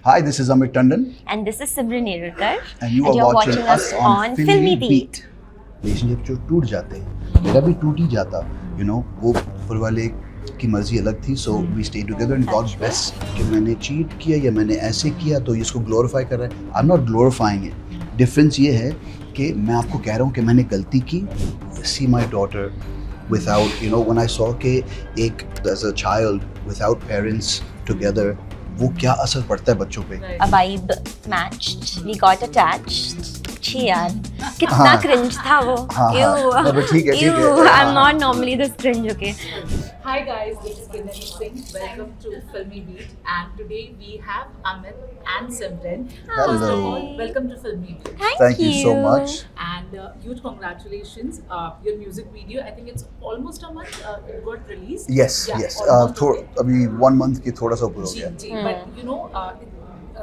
Hi, this is Amit Tandon. And this is Simran Nerurkar. And you are watching us on Filmy Beat. Relationship जो टूट जाते हैं, मेरा भी टूट ही जाता, वो ऊपर वाले की मर्जी अलग थी, so we stayed together and God's best कि मैंने चीट किया या मैंने ऐसे किया तो इसको ग्लोरीफाई कर रहा है. I'm not glorifying it. Difference ये है कि मैं आपको कह रहा हूँ कि मैंने गलती की. See my daughter without, when I saw कि एक as a child without parents together, वो क्या असर पड़ता है बच्चों पे. A vibe matched. We got attached. छी यार, कितना cringe था वो. ठीक है. I'm not normally this cringe, okay. Hi guys, this is Kinani Singh. Welcome to Filmy Beat, and today we have Amit and Simran. Hello. First of all, welcome to Filmy Beat. Thank you so much. And huge congratulations. Your music video, I think it's almost a month. It got released. Yes. अभी 1 month की थोड़ा सा ऊपर हो गया.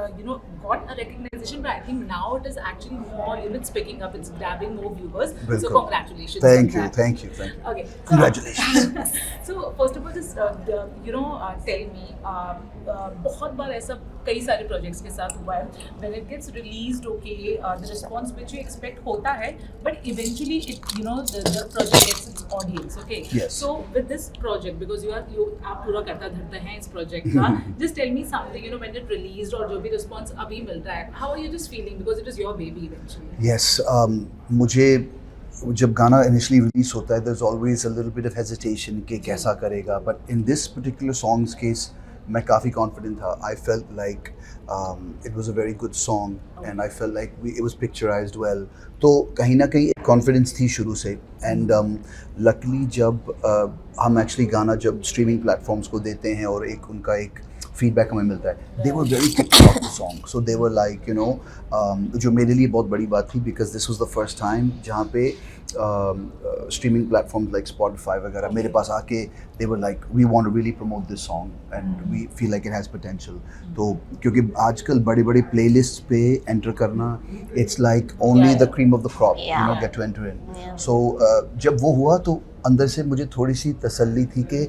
But got a recognition, but I think now it is actually more, it's picking up, it's grabbing more viewers. Bilkul. So congratulations. Thank you. Okay. Congratulations. So first of all, just tell me, बहुत बार ऐसा कई सारे projects के साथ हुआ है, when it gets released, okay, the response which you expect होता है, but eventually it, the project gets its audience, okay. Yes. So with this project, because आप पूरा करता धरते हैं इस project का, just tell me something, when it released और जो भी response अभी मिल रहा है, how are you just feeling, because it is your baby eventually. Yes, मुझे जब गाना इनिशियली रिलीज होता है, there's always a little bit of hesitation कि कैसा करेगा, but in this particular song's case मैं काफ़ी confident था. I felt like it was a very good song and I felt like it was picturized well. तो कहीं ना कहीं एक confidence थी शुरू से. And luckily जब हम actually गाना जब streaming platforms को देते हैं और उनका एक फीडबैक हमें मिलता है, they were very quick about the song. So they were like, जो मेरे लिए बहुत बड़ी बात थी, because this was the first time जहाँ पे streaming platforms like Spotify वगैरह मेरे पास आके they were like, we want to really promote this song and we feel like it has potential. तो क्योंकि आजकल बड़ी playlists पे enter करना, it's like only the cream of the crop, get to enter in. So जब वो हुआ तो अंदर से मुझे थोड़ी सी तसल्ली थी कि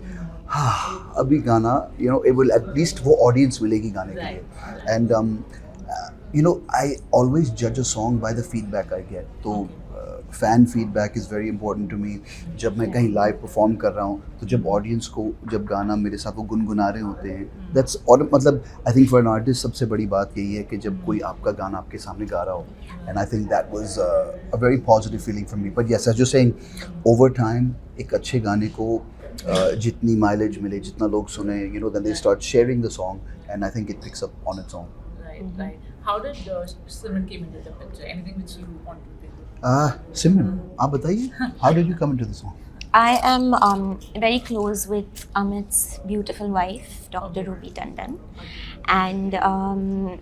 हाँ, अभी गाना, it will at least वो audience मिलेगी गाने के लिए. And I always judge a song by the feedback I get. तो fan feedback is very important to me. जब मैं कहीं live perform कर रहा हूँ, तो जब audience को जब गाना मेरे साथ वो गुनगुना रहे होते हैं, that's मतलब I think for an artist सबसे बड़ी बात यही है कि जब कोई आपका गाना आपके सामने गा रहा हो. And I think that was a very positive feeling for me. But yes, as you're saying, over time एक अच्छे गाने को जितनी माइलेज मिले, जितना लोग सुने, then they start sharing the song and I think it picks up on its own. Right. How did Simran came into the picture? Anything which you want to say? Simran, आप बताइए, how did you come into the song? I am very close with Amit's beautiful wife, Dr. Ruby Tandon, and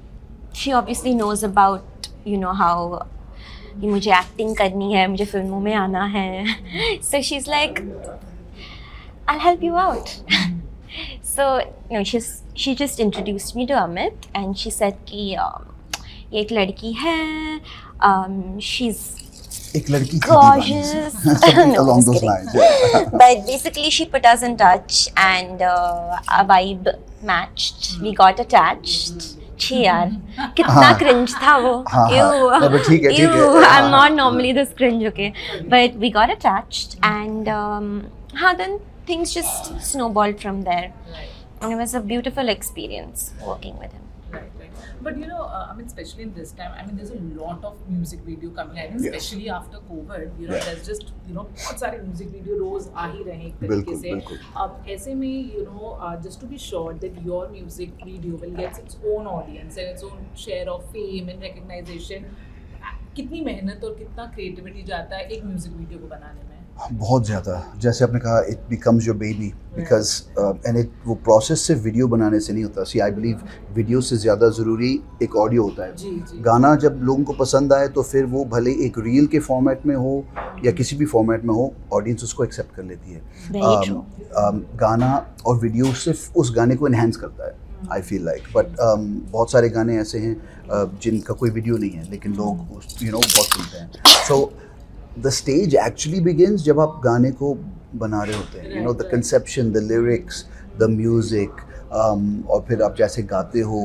she obviously knows about, how मुझे acting करनी है, मुझे फिल्मों में आना है. So she's like, I'll help you out. So she just introduced me to Amit and she said कि ये एक लड़की है, she's एक लड़की gorgeous. No, along just those kidding. lines. Yeah. But basically she put us in touch and a vibe matched. We got attached. छी यार, कितना cringe था वो. ठीक है. I'm not normally this cringe, okay. But we got attached and then things just snowballed from there. And it was a beautiful experience working with him. Right. But I mean, especially in this time, I mean, there's a lot of music video coming. I think especially after COVID, there's just बहुत सारे music video रोज आ ही रहे हैं एक तरीके से. अब ऐसे में just to be sure that your music video will get its own audience and its own share of fame and recognition, कितनी मेहनत और कितना creativity जाता है एक music video को बनाने में? बहुत ज़्यादा. जैसे आपने कहा, it becomes your baby because and वो प्रोसेस सिर्फ वीडियो बनाने से नहीं होता. See, I believe वीडियो से ज़्यादा ज़रूरी एक ऑडियो होता है. जी. गाना जब लोगों को पसंद आए तो फिर वो भले एक रील के फॉर्मेट में हो या किसी भी फॉर्मेट में हो, ऑडियंस उसको एक्सेप्ट कर लेती है. गाना और वीडियो सिर्फ उस गाने को इन्हेंस करता है, I feel like. But बहुत सारे गाने ऐसे हैं जिनका कोई वीडियो नहीं है लेकिन लोग बहुत सुनते हैं. So the stage actually begins जब आप गाने को बना रहे होते हैं. The conception, the lyrics, the music, और फिर आप जैसे गाते हो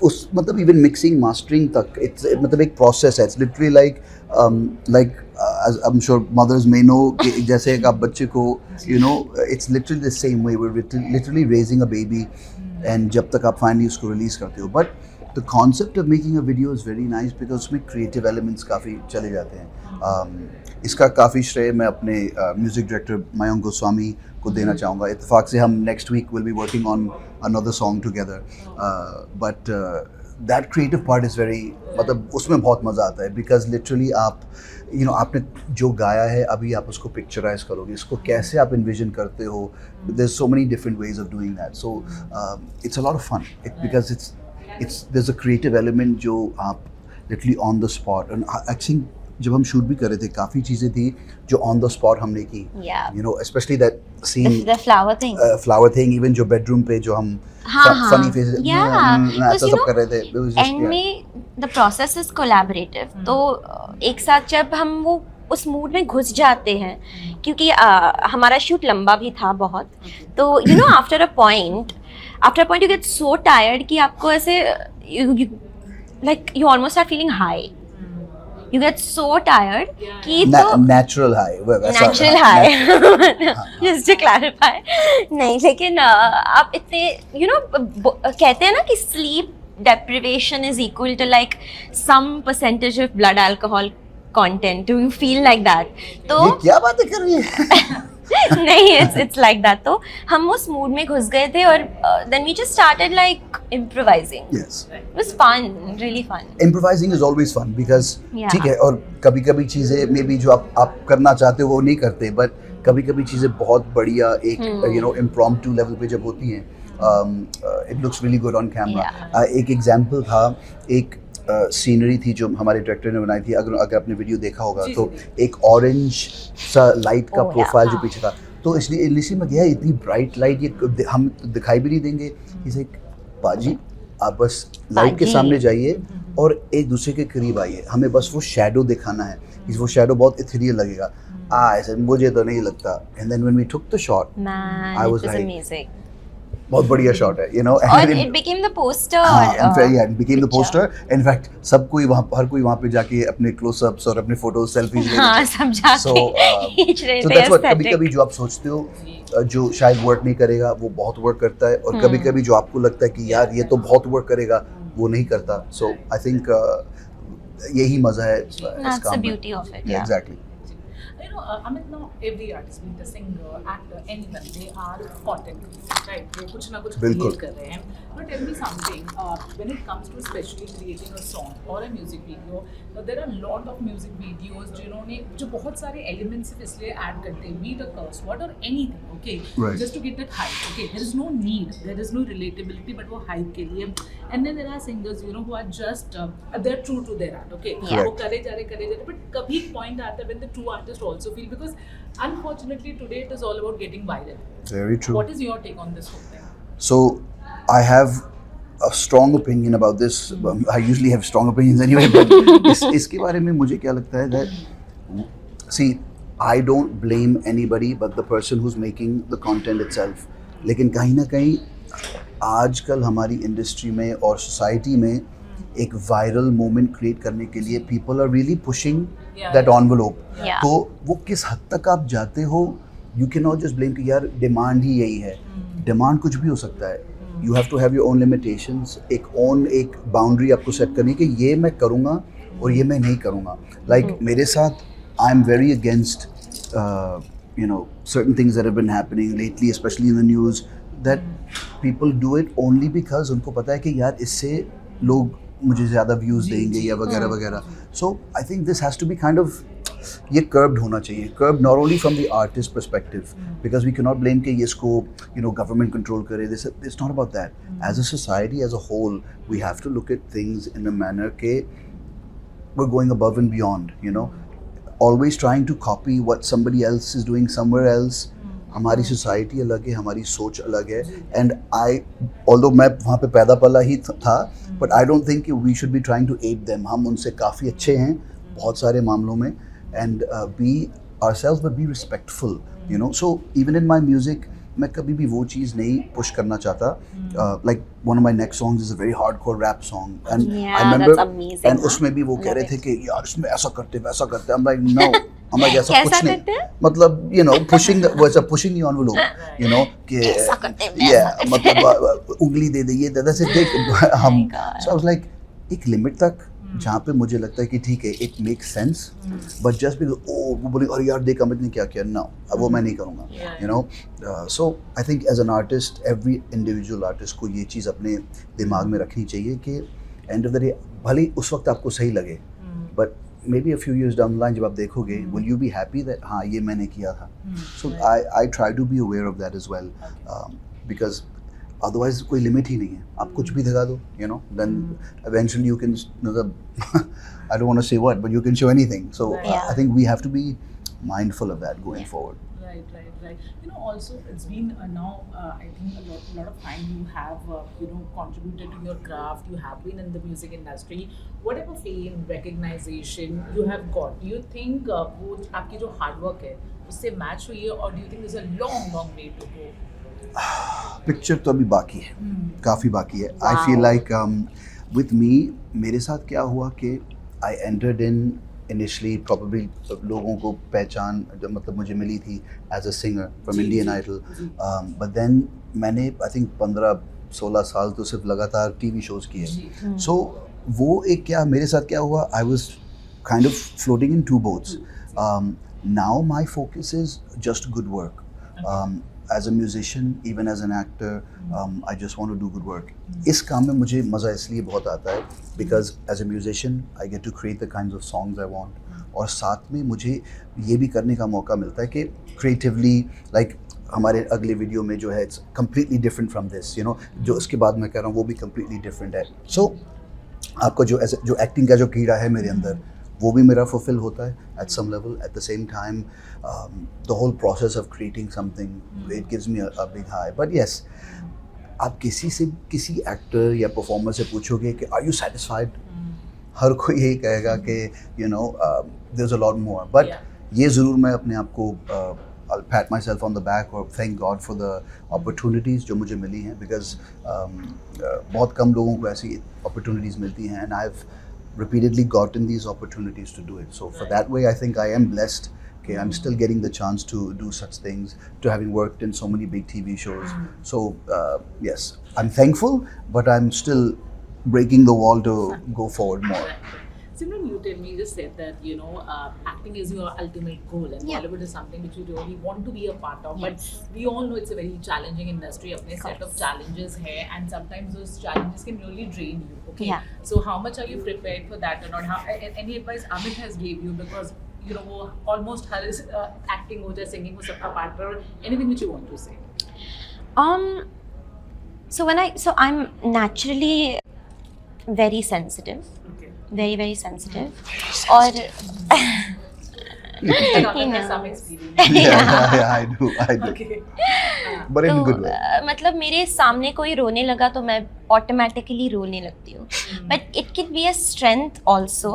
उस मतलब इवन मिक्सिंग मास्टरिंग तक इट्स मतलब एक प्रोसेस है. It's literally like I am sure mothers may know जैसे एक आप बच्चे को you know it's literally the same way we literally raising a baby and जब तक आप फाइनली उसको रिलीज़ करते हो. But the concept of making a video is very nice because उसमें क्रिएटिव एलिमेंट्स काफ़ी चले जाते हैं. इसका काफ़ी श्रेय मैं अपने म्यूज़िक डायरेक्टर मयंक गोस्वामी को देना चाहूँगा. इत्तेफाक से हम next week will be working on another song together. But that creative part is very मतलब उसमें बहुत मज़ा आता है बिकॉज लिटरली आप यू नो आपने जो गाया है अभी आप उसको पिक्चराइज करोगे, इसको कैसे आप इन्विजन करते हो. There so many different ways of doing that. So it's a lot of fun because it's there is a creative element जो आप literally on the spot. And I think जब हम शूट भी कर रहे थे काफ़ी चीज़ें थी जो ऑन द स्पॉट हमने की. You know specially that scene the flower thing. Even जो बेडरूम पे जो हम हाँ, फनी फेस yeah. ऐसा सब कर रहे थे. It was just, and yeah. में द प्रोसेस इज कोलैबोरेटिव. तो एक साथ जब हम वो उस मूड में घुस जाते हैं क्योंकि हमारा शूट लंबा भी था बहुत. तो you know after a point you get so tired कि आपको ऐसे like you almost are feeling high. You get so tired कि तो natural high. Natural high just to clarify. नहीं लेकिन आप इतने यू नो कहते हैं ना कि sleep deprivation is equal to like some percentage of blood alcohol content. Do you feel like that? तो ये क्या बातें कर रही है? नहीं it's like that. तो हम उस मूड में घुस गए थे और then we just started like improvising. Yes. It was fun, really fun. Improvising is always fun because Yeah. ठीक है. और कभी-कभी चीज़ें मे बी जो आप करना चाहते हो वो नहीं करते, बट कभी-कभी चीज़ें बहुत बढ़िया एक यू नो इम्प्रॉम्प्टू लेवल पे जब होती हैं it looks really good on camera. एक एग्जांपल था, एक सीनरी थी जो हमारे डायरेक्टर ने बनाई थी. अगर आपने वीडियो देखा होगा तो एक ऑरेंज सा लाइट का प्रोफाइल जो पीछे था. तो इसलिए इनिशियली मैं गया इतनी ब्राइट लाइट ये हम दिखाई भी नहीं देंगे. इसे बाजी आप बस लाइट के सामने जाइए और एक दूसरे के करीब आइए, हमें बस वो शैडो दिखाना है. वो शैडो बहुत इथेरियल लगेगा. ऐसा मुझे तो नहीं लगता. And then when we took the shot Man, I it was was like, amazing. बहुत बढ़िया शॉट है, यू नो. और it became the poster. it became the poster. In fact, सब कोई हर कोई वहाँ पे जाके अपने क्लोजअप्स और अपने फोटोज सेल्फीज ले हाँ, सब जाके खींच रहे थे that's what aesthetic. कभी-कभी जो आप सोचते हो जो शायद वर्क नहीं करेगा वो बहुत वर्क करता है, और कभी-कभी जो आपको लगता है कि यार ये तो बहुत वर्क करेगा वो नहीं करता. सो आई थिंक यही मजा है इस That's काम the में. beauty of it. Yeah, exactly. You know, Amit, now every artist, be it a singer, actor, anyone, they are content creators, right? वो कुछ ना कुछ बिल्कुल. create कर रहे हैं. But tell me something, when it comes to especially creating a song or a music video, there are a lot of music videos जिन्होंने जो बहुत सारे elements सिर्फ इसलिए add करते हैं, be it a curse word or anything, okay? Right. Just to get that hype, okay? There is no need, there is no relatability, but वो hype के लिए. And then there are singers, you know, who are just they're true to their art, okay? Yeah. वो करे जा रहे, but कभी एक point आता है when the true artist also feel, because unfortunately today it is all about getting viral. Very true. What is your take on this whole thing? So I have a strong opinion about this. I usually have strong opinions anyway, but इसके बारे में मुझे क्या लगता है that see, I don't blame anybody but the person who's making the content itself. लेकिन कहीं ना कहीं आजकल हमारी इंडस्ट्री में और सोसाइटी में एक वायरल मोमेंट क्रिएट करने के लिए people are really pushing that envelope. Yeah. तो वो किस हद तक आप जाते हो, you cannot just blame कि यार डिमांड ही यही है. डिमांड कुछ भी हो सकता है. You have to have your own limitations. एक बाउंड्री आपको सेट करनी है कि ये मैं करूँगा और ये मैं नहीं करूँगा. Like मेरे साथ I am very against you know certain things that have been happening lately, especially in the news, that people do it only because उनको पता है कि यार इससे लोग मुझे ज़्यादा व्यूज़ देंगे या वगैरह वगैरह. So I think this has to be kind of ये कर्ब्ड होना चाहिए. Curb not only from the artist perspective, because we can not blame कि ये इसको यू नो गवर्नमेंट कंट्रोल करे. This it's not about that. As a society as a whole we have to look at things in a manner के we're going above and beyond, you know. Always trying to copy what somebody else is doing somewhere else. हमारी society अलग है, हमारी सोच अलग है. And I although मैं वहाँ पे पैदा पला ही था, but I don't think we should be trying to add them. हम उनसे काफ़ी अच्छे हैं बहुत सारे मामलों में. And be ourselves but be respectful, you know. So even in my music, मैं कभी भी वो चीज़ नहीं पुश करना चाहता. Like one of my next songs is a very hardcore rap song, and Yeah, I remember, that's amazing, and huh? उसमें भी वो कह Love रहे थे it. कि यार इसमें ऐसा करते वैसा करते. I'm like no, I'm like ऐसा कैसा कुछ नहीं. करते हैं? मतलब you know pushing the envelope, you know कि ऐसा करते हैं, वैसा yeah करते हैं. मतलब उंगली दे दे ये दादा से देख हम. God. So I was like एक लिमिट तक जहाँ पे मुझे लगता है कि ठीक है it make sense, but just because ओ वो बोले अरे यार देख अमित ने क्या किया, नो अब वो मैं नहीं करूँगा. You know so I think as an artist every individual artist को ये चीज़ अपने दिमाग में रखनी चाहिए कि एंड ऑफ द डे भले ही उस वक्त आपको सही लगे, but maybe a few years down the line जब आप देखोगे will you be happy that हाँ ये मैंने किया था. So I try to be aware of that as well, because otherwise कोई लिमिट ही नहीं है, आप कुछ भी दिखा दो, you know, then eventually you can I don't want to say what, but you can show anything. So Yeah. I think we have to be mindful of that going forward. Right. You know, also it's been now I think a lot of time you have you know contributed to your craft. You have been in the music industry. Whatever fame, recognition you have got, do you think वो आपकी जो hard work है उससे match हुई है, or do you think there's a long way to go? Picture तो अभी बाकी है, काफ़ी बाकी है. Wow. I feel like with me मेरे साथ क्या हुआ कि I entered in initially probably लोगों को पहचान जब मतलब मुझे मिली थी as a singer from Indian Idol, but then मैंने आई थिंक 15-16 साल तो सिर्फ लगातार टीवी शोज़ किए. सो वो एक क्या मेरे साथ क्या हुआ, I was kind of floating in two boats. Now my focus is just good work. As a musician, even as an actor, I just want to do good work. इस काम में मुझे मज़ा इसलिए बहुत आता है because as a musician, I get to create the kinds of songs I want. और साथ में मुझे ये भी करने का मौका मिलता है कि creatively, like हमारे अगले वीडियो में जो है it's completely different from this, you know, जो उसके बाद मैं कह रहा हूँ वो भी completely different है. So आपका जो एक्टिंग का जो कीड़ा है मेरे अंदर वो भी मेरा फुलफिल होता है at some level. At the same time, the whole process of creating something, it gives me a big high. But yes, आप किसी एक्टर या परफॉर्मर से पूछोगे कि are you satisfied? हर कोई यही कहेगा कि you know there's a lot more. But ये ज़रूर मैं अपने आप को I'll pat myself on the back or thank God for the opportunities जो मुझे मिली हैं, because बहुत कम लोगों को ऐसी opportunities मिलती हैं, and I've repeatedly gotten these opportunities to do it. So for that way, I think I am blessed. Okay, I'm still getting the chance to do such things, to having worked in so many big TV shows. So yes, I'm thankful, but I'm still breaking the wall to go forward more. Simran, you tell me, you just said that, you know, acting is your ultimate goal, and Yeah. Bollywood is something which you really want to be a part of. Yes. But we all know it's a very challenging industry. अपने set of challenges है, and sometimes those challenges can really drain you. Okay. Yeah. So how much are you prepared for that or not? Any advice Amit has gave you, because you know वो almost हर acting हो जाए, singing हो, सबका part role. Anything which you want to say? So I'm naturally very sensitive. Okay. Very sensitive. और Amit has some experience. Yeah, I do. Okay. But in a तो good way. मतलब मेरे सामने कोई रोने लगा तो मैं ऑटोमेटिकली रोने लगती हूँ. But it can be a strength also.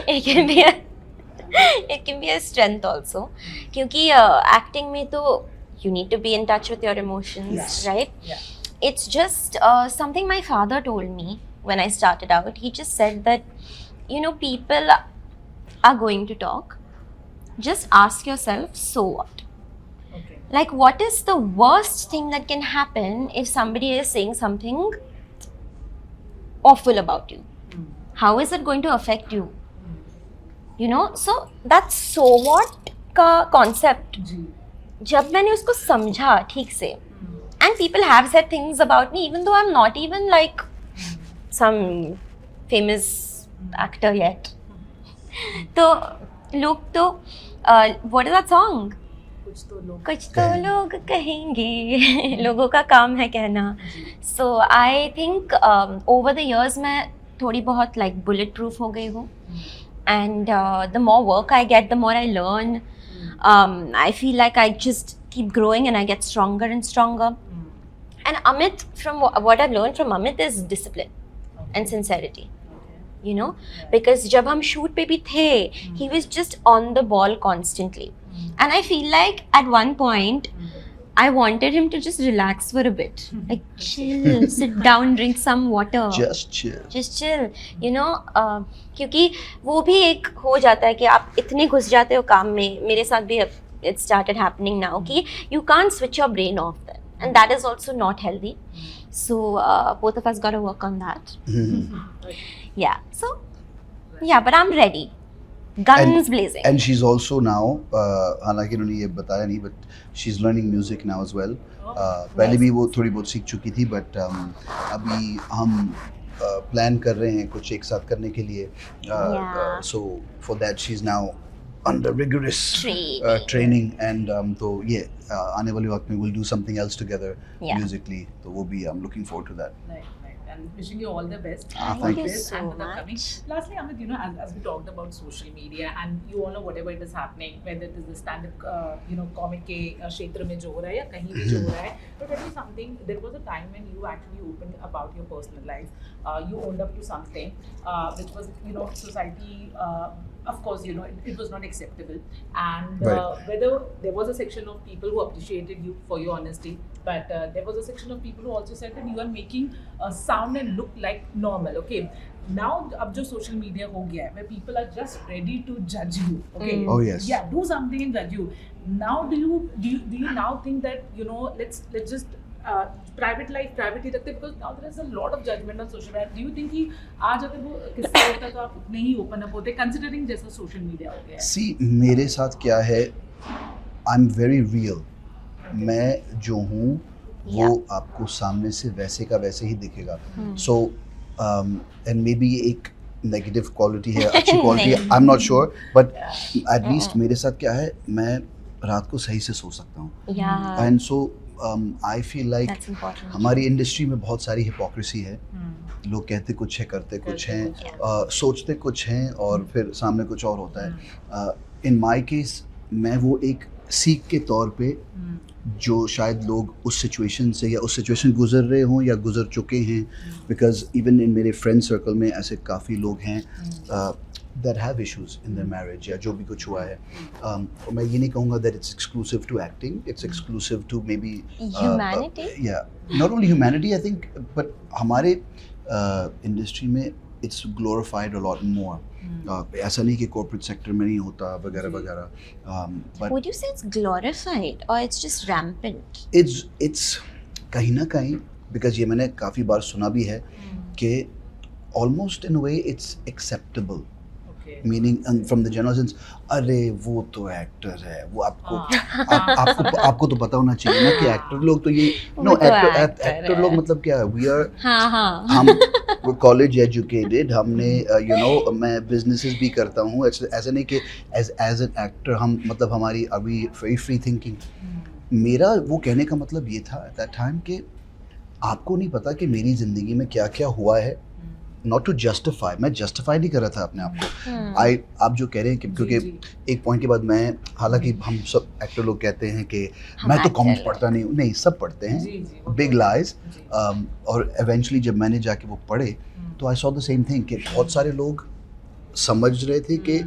it can be a strength also, क्योंकि एक्टिंग में तो you need to be in touch with your emotions. Yes. Right? Yeah. It's just something my father told me when I started out. He just said that, you know, people are going to talk. Just ask yourself, so what? Okay. Like, what is the worst thing that can happen if somebody is saying something awful about you? How is it going to affect you? You know, so that's so what का concept. जी. जब मैंने उसको समझा ठीक से, and people have said things about me even though I'm not even like some famous actor yet. तो लोग तो what is that song? कुछ तो लोग कहेंगे. लोगों का काम है कहना. So I think over the years मैं थोड़ी बहुत like bulletproof हो गई हूँ. And the more work I get, the more I learn. I feel like I just keep growing and I get stronger and stronger. And Amit, from what I've learned from Amit is discipline and sincerity. You know, because जब हम shoot पे भी थे, he was just on the ball constantly. And I feel like at one point, I wanted him to just relax for a bit, like chill, sit down, drink some water, Just chill. just chill, you know. क्योंकि वो भी एक हो जाता है कि आप इतने घुस जाते हो काम में. मेरे साथ भी it started happening now कि you can't switch your brain off then, and that is also not healthy. So both of us got to work on that. Yeah. So yeah, but I'm ready. Guns blazing. And she's also now, हालांकि उन्होंने ये बताया नहीं, but she's learning music now as well. पहले भी वो थोड़ी बहुत सीख चुकी थी, but अभी हम प्लान कर रहे हैं कुछ एक साथ करने के लिए. So for that she's now under rigorous training, and तो ये आने वाले वक्त में we'll do something else together musically. तो वो भी I'm looking forward to that. Right. And wishing you all the best. Thank you so much. Lastly, Amit, you know, as we talked about social media, and you all know whatever it is happening, whether it is the stand-up, comic के क्षेत्र में जो हो रहा है या कहीं भी जो हो रहा है, but tell me something. There was a time when you actually opened about your personal life. You owned up to something which was, you know, society. Of course, you know, it was not acceptable, and whether there was a section of people who appreciated you for your honesty, but there was a section of people who also said that you are making sound and look like normal. Okay, now अब जो social media हो गया है, where people are just ready to judge you. Okay, Oh yes. yeah, do something and judge you. Now do you now think that, you know, let's just private life private ही रखते, because now there is a lot of judgment on social media. Do you think कि आज अगर वो किस्सा होता तो आप उतने ही open up होते, considering जैसा social media हो गया है? See, मेरे साथ क्या है, I'm very real. मैं जो हूँ वो आपको सामने से वैसे का वैसे ही दिखेगा. So and maybe ये एक negative quality है, अच्छी quality है, I'm not sure, but at least मेरे साथ क्या है, मैं रात को सही से सो सकता हूँ. And so I feel like हमारी इंडस्ट्री में बहुत सारी हिपोक्रेसी है. लोग कहते कुछ है, करते कुछ हैं, सोचते कुछ हैं और फिर सामने कुछ और होता है. इन माय केस मैं वो एक सीख के तौर पे, जो शायद लोग उस सिचुएशन से या उस सिचुएशन गुजर रहे हों या गुजर चुके हैं, बिकॉज इवन इन मेरे फ्रेंड सर्कल में ऐसे काफ़ी लोग हैं that have issues in their marriage या जो भी कुछ हुआ है. और मैं ये नहीं कहूँगा that it's exclusive to acting, it's exclusive to maybe humanity. Not only humanity, I think, but हमारे इंडस्ट्री में it's glorified a lot more. ऐसा नहीं कि corporate sector में नहीं होता वगैरह वगैरह. But would you say it's glorified or it's just rampant? It's कहीं ना कहीं, because ये मैंने काफ़ी बार सुना भी है कि almost in a way it's acceptable. Meaning from the general sense, अरे वो तो एक्टर है, वो आपको तो पता होना चाहिए ना कि एक्टर लोग तो ये एक्टर लोग मतलब क्या है, we are हम कॉलेज एजुकेटेड, हमने मैं बिजनेसेस भी करता हूँ. ऐसा नहीं कि एज एन एक्टर हम मतलब हमारी अभी वेरी फ्री थिंकिंग. मेरा वो कहने का मतलब ये था एट दैट टाइम कि आपको नहीं पता कि मेरी ज़िंदगी में क्या क्या हुआ है. नॉट टू जस्टिफाई, मैं जस्टिफाई नहीं कर रहा था अपने आप को. आप जो कह रहे हैं कि क्योंकि एक पॉइंट के बाद मैं, हालांकि हम सब एक्टर लोग कहते हैं कि मैं तो कॉमिक्स पढ़ता नहीं हूँ, नहीं सब पढ़ते हैं, बिग लाइज. और इवेंचुअली जब मैंने जाके वो पढ़े तो I saw the same thing कि बहुत सारे लोग समझ रहे थे कि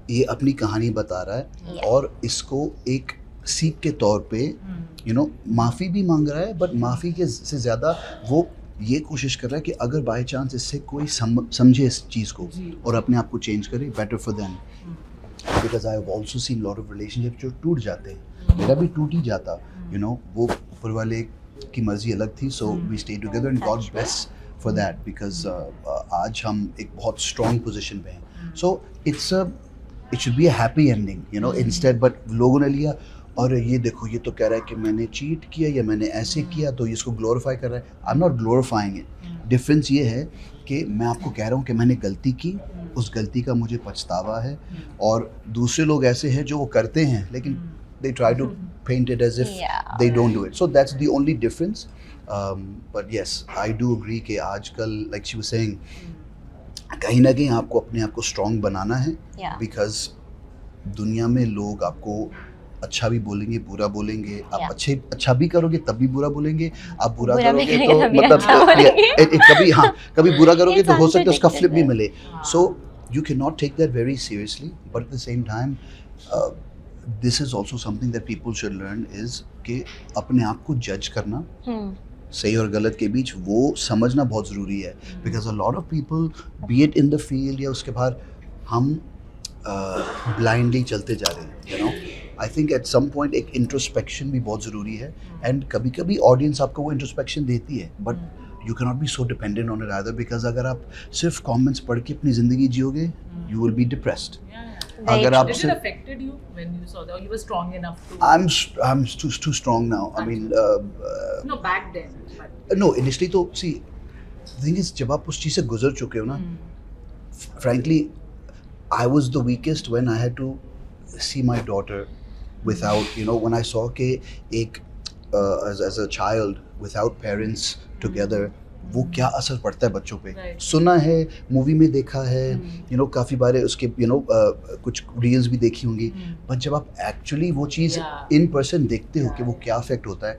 ये अपनी कहानी बता रहा है और इसको एक सीख के तौर पे माफ़ी भी मांग रहा है, बट माफ़ी के से ज़्यादा वो ये कोशिश कर रहा है कि अगर बाय चांस इससे कोई समझे इस चीज़ को और अपने आप को चेंज करे, better for them. Because I have also seen lot of relationship जो टूट जाते हैं. मेरा भी टूट ही जाता, वो ऊपर वाले की मर्जी अलग थी. So we stay together and God bless for that, because आज हम एक बहुत स्ट्रॉन्ग पोजिशन पे हैं. So it should be a happy ending instead, but लोगों ने लिया और ये देखो ये तो कह रहा है कि मैंने चीट किया या मैंने ऐसे किया तो इसको ग्लोरीफाई कर रहा है. I am not glorifying it. Difference ये है कि मैं आपको कह रहा हूँ कि मैंने गलती की, उस गलती का मुझे पछतावा है. और दूसरे लोग ऐसे हैं जो वो करते हैं लेकिन they try to paint it as if they don't do it. So that's the only difference. But yes, I do agree कि आजकल like she was saying, कहीं ना कहीं आपको अपने आप को स्ट्रॉन्ग बनाना है. because दुनिया में लोग आपको अच्छा भी बोलेंगे, बुरा बोलेंगे. आप अच्छा भी करोगे तब भी बुरा बोलेंगे, आप बुरा करोगे तो मतलब कभी बुरा करोगे तो हो सकता है उसका फ्लिप भी मिले. So you cannot take that very seriously, but at the same time this is also something that people should learn is कि अपने आप को जज करना सही और गलत के बीच वो समझना बहुत ज़रूरी है, because a lot of people be it in the field या उसके बाहर हम ब्लाइंडली चलते जा रहे हैं, you know. I think at some point एक इंट्रोस्पेक्शन भी बहुत ज़रूरी है, एंड कभी कभी ऑडियंस आपको वो इंट्रोस्पेक्शन देती है, but you can not be so dependent on it either, because अगर आप सिर्फ कमेंट्स पढ़ के अपनी ज़िंदगी जियोगे यू विल बी डिप्रेस्ड। अगर आप Did it affected you when you saw that? Or you were strong enough to? I'm too strong now. I mean, No, back then. But... no, initially तो see, the thing is जब आप उस चीज़ से गुजर चुके हो ना, frankly, I was the weakest when I had to see my daughter without, you know, when I saw कि एक as a child without parents together, वो क्या असर पड़ता है बच्चों पे। सुना है, मूवी में देखा है, यू नो, काफ़ी बार उसके यू नो कुछ रील्स भी देखी होंगी, बट जब आप एक्चुअली वो चीज़ इन पर्सन देखते हो कि वो क्या अफेक्ट होता है,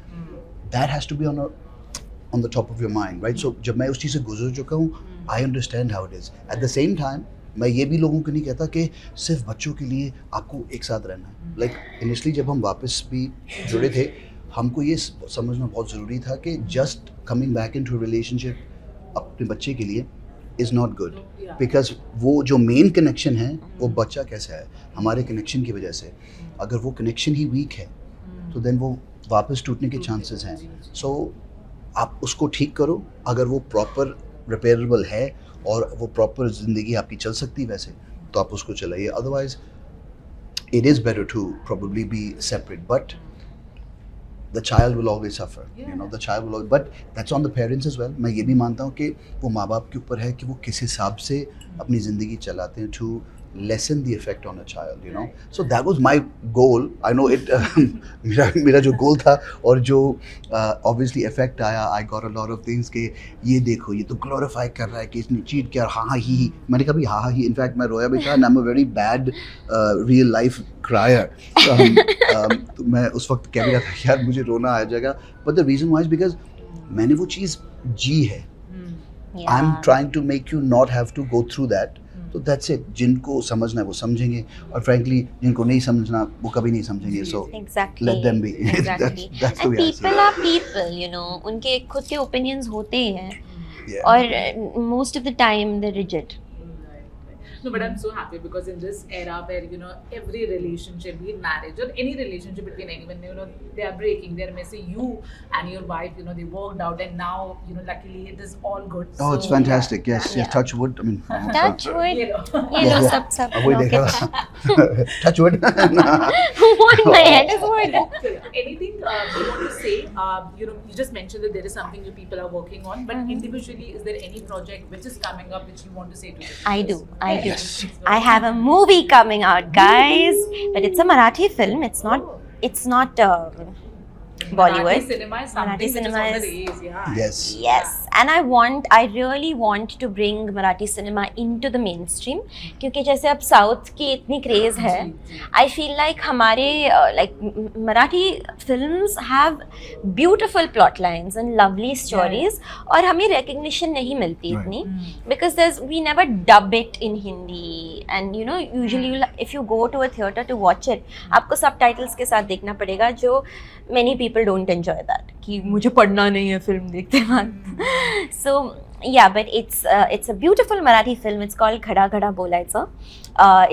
that has to be on the top of your mind, right. So जब मैं उस चीज़ से गुजर चुका हूँ, I understand how it is. At the same time मैं ये भी लोगों को नहीं कहता कि सिर्फ बच्चों के लिए आपको एक साथ रहना है। लाइक इनिशियली जब हम वापस भी जुड़े थे, हमको ये समझना बहुत ज़रूरी था कि just coming back into relationship अपने बच्चे के लिए इज़ नॉट गुड, बिकॉज वो जो मेन कनेक्शन है वो बच्चा कैसा है हमारे कनेक्शन की वजह से। अगर वो कनेक्शन ही वीक है तो देन वो वापस टूटने के चांसेस हैं। सो आप उसको ठीक करो, अगर वो प्रॉपर रिपेयरेबल है और वो प्रॉपर ज़िंदगी आपकी चल सकती है वैसे, तो आप उसको चलाइए। Otherwise it is better to probably be separate, but the child will always suffer, you know, the child will always, but that's on the parents as well. मैं ये भी मानता हूँ कि वो माँ बाप के ऊपर है कि वो किस हिसाब से अपनी ज़िंदगी चलाते हैं to lessen the effect on a child, you know. So that was my goal. I know it मेरा जो goal था और जो obviously effect आया, I got a lot of things कि ये देखो ये तो glorify कर रहा है कि इसने cheat किया, हाँ ही मैंने कभी हाँ ही, in fact मैं रोया भी था, and I'm a very bad real life crier. तो मैं उस वक्त कह भी रहा था यार मुझे रोना आ जाएगा, but the reason why is because मैंने वो चीज़ जी है। I'm trying to make you not have to go through that. तो दैट्स इट। जिनको समझना है वो समझेंगे, और फ्रैंकली जिनको नहीं समझना वो कभी नहीं समझेंगे। So let them be. That's the way I see. People are people, you know, उनके खुद के ओपिनियंस होते हैं और most of the time they rigid. No, but I'm so happy because in this era where, you know, every relationship, be it marriage or any relationship between anyone, you know, they are breaking, they're missing you and your wife, you know, they worked out, and now, you know, luckily it is all good. Oh, so, it's fantastic. Yes, yes, touch wood. I mean, touch wood. You know, sab वही देखा। Touch wood. What my head is wood. Anything you want to say? You know, you just mentioned that there is something you people are working on, but individually, is there any project which is coming up which you want to say to them? I do. I have a movie coming out, guys, but it's a Marathi film. It's not Bollywood. Marathi cinema is something Marathi which cinema is on is- the raise, yeah. Yes. And I really want to bring Marathi cinema into the mainstream, क्योंकि जैसे अब south की इतनी craze है, I feel like हमारे like Marathi films have beautiful plot lines and lovely stories, और हमें recognition नहीं मिलती इतनी, because we never dub it in Hindi, and you know usually if you go to a theatre to watch it, आपको subtitles के साथ देखना पड़ेगा, जो many people don't enjoy that, कि मुझे पढ़ना नहीं है फिल्म देखते वक्त। So yeah, but it's a beautiful Marathi film. It's called Ghada Ghada Bolaitsa.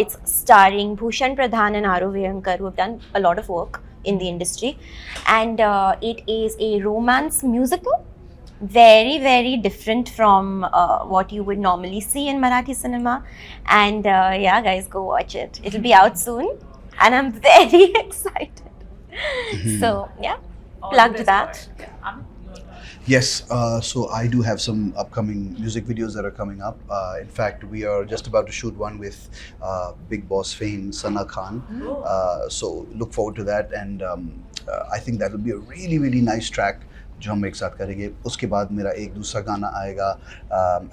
It's starring Bhushan Pradhan and Aru Vehankar, who have done a lot of work in the industry, and it is a romance musical, very very different from what you would normally see in Marathi cinema, and yeah guys, go watch it. It'll be out soon and I'm very excited. So yeah, All plugged the best that. for it. Yeah. Amit, you want to- Yes, so I do have some upcoming music videos that are coming up. In fact, we are just about to shoot one with Big Boss fame Sana Khan. So look forward to that, and I think that will be a really really nice track जो हम एक साथ करेंगे। उसके बाद मेरा एक दूसरा गाना आएगा।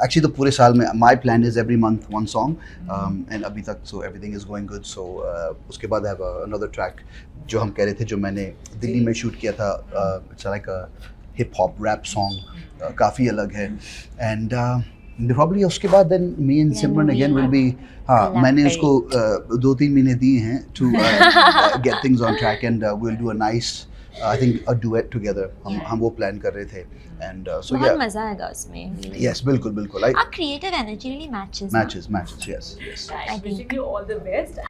Actually तो पूरे साल में my plan is every month one song, and अभी तक so everything is going good. So उसके बाद I have another track जो हम कह रहे थे, जो मैंने दिल्ली में शूट किया था। It's like a hip hop rap song, काफ़ी अलग है, and probably उसके बाद then me and Simran again will be, हाँ मैंने उसको 2-3 महीने दिए हैं to get things on track, and we'll do a nice I think a duet together हम Yeah. वो प्लान कर रहे थे एंड सो बहुत या मजा आएगा उसमें. यस बिल्कुल बिल्कुल आई Our creative energy really matches. ना? Matches yes Right. I think. Wishing you all the best.